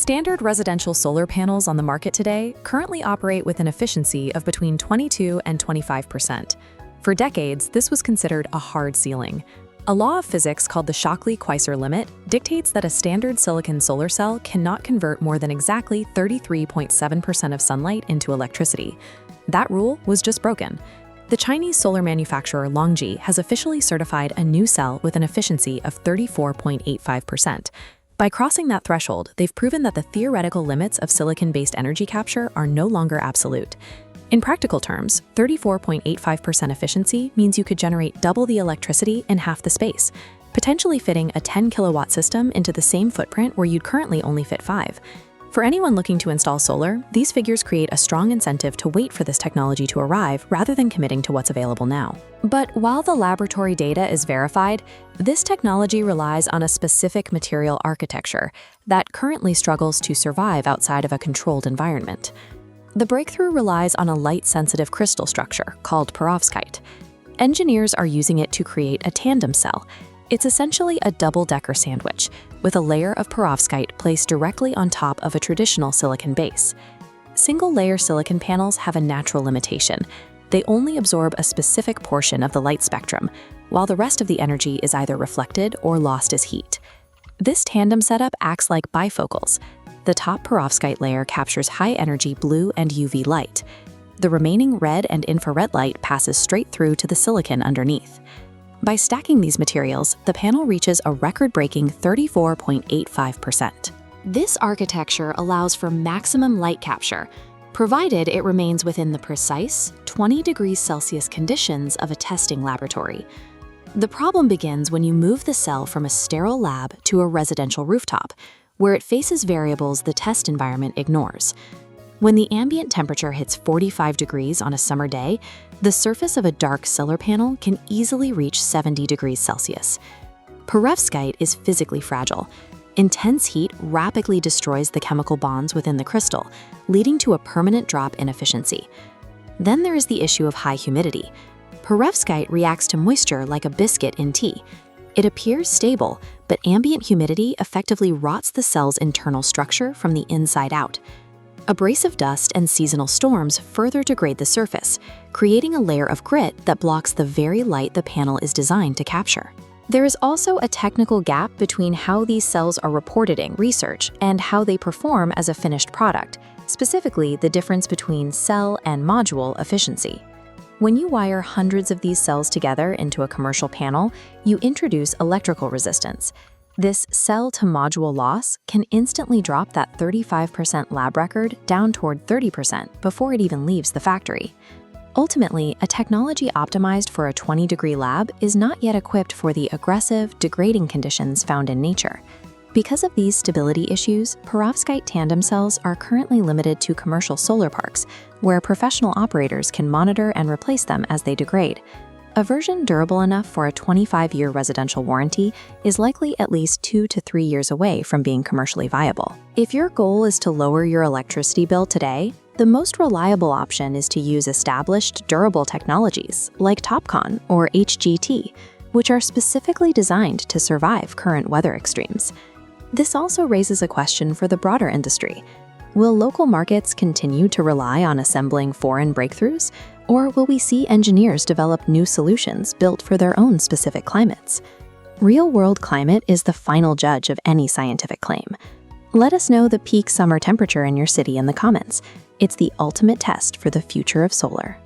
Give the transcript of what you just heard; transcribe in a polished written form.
Standard residential solar panels on the market today currently operate with an efficiency of between 22 and 25%. For decades, this was considered a hard ceiling. A law of physics called the Shockley-Queisser limit dictates that a standard silicon solar cell cannot convert more than exactly 33.7% of sunlight into electricity. That rule was just broken. The Chinese solar manufacturer LONGi has officially certified a new cell with an efficiency of 34.85%. By crossing that threshold, they've proven that the theoretical limits of silicon-based energy capture are no longer absolute. In practical terms, 34.85% efficiency means you could generate double the electricity in half the space, potentially fitting a 10-kilowatt system into the same footprint where you'd currently only fit 5. For anyone looking to install solar, these figures create a strong incentive to wait for this technology to arrive rather than committing to what's available now. But while the laboratory data is verified, this technology relies on a specific material architecture that currently struggles to survive outside of a controlled environment. The breakthrough relies on a light-sensitive crystal structure called Perovskite. Engineers are using it to create a tandem cell. It's essentially a double-decker sandwich, with a layer of perovskite placed directly on top of a traditional silicon base. Single-layer silicon panels have a natural limitation. They only absorb a specific portion of the light spectrum, while the rest of the energy is either reflected or lost as heat. This tandem setup acts like bifocals. The top perovskite layer captures high-energy blue and UV light. The remaining red and infrared light passes straight through to the silicon underneath. By stacking these materials, the panel reaches a record-breaking 34.85%. This architecture allows for maximum light capture, provided it remains within the precise 20 degrees Celsius conditions of a testing laboratory. The problem begins when you move the cell from a sterile lab to a residential rooftop, where it faces variables the test environment ignores. When the ambient temperature hits 45 degrees on a summer day, the surface of a dark solar panel can easily reach 70 degrees Celsius. Perovskite is physically fragile. Intense heat rapidly destroys the chemical bonds within the crystal, leading to a permanent drop in efficiency. Then there is the issue of high humidity. Perovskite reacts to moisture like a biscuit in tea. It appears stable, but ambient humidity effectively rots the cell's internal structure from the inside out. Abrasive dust and seasonal storms further degrade the surface, creating a layer of grit that blocks the very light the panel is designed to capture. There is also a technical gap between how these cells are reported in research and how they perform as a finished product, specifically the difference between cell and module efficiency. When you wire hundreds of these cells together into a commercial panel, you introduce electrical resistance. This cell-to-module loss can instantly drop that 35% lab record down toward 30% before it even leaves the factory. Ultimately, a technology optimized for a 20-degree lab is not yet equipped for the aggressive, degrading conditions found in nature. Because of these stability issues, perovskite tandem cells are currently limited to commercial solar parks, where professional operators can monitor and replace them as they degrade. A version durable enough for a 25-year residential warranty is likely at least 2 to 3 years away from being commercially viable. If your goal is to lower your electricity bill today, the most reliable option is to use established, durable technologies like TOPCon or HGT, which are specifically designed to survive current weather extremes. This also raises a question for the broader industry. Will local markets continue to rely on assembling foreign breakthroughs, or will we see engineers develop new solutions built for their own specific climates? Real-world climate is the final judge of any scientific claim. Let us know the peak summer temperature in your city in the comments. It's the ultimate test for the future of solar.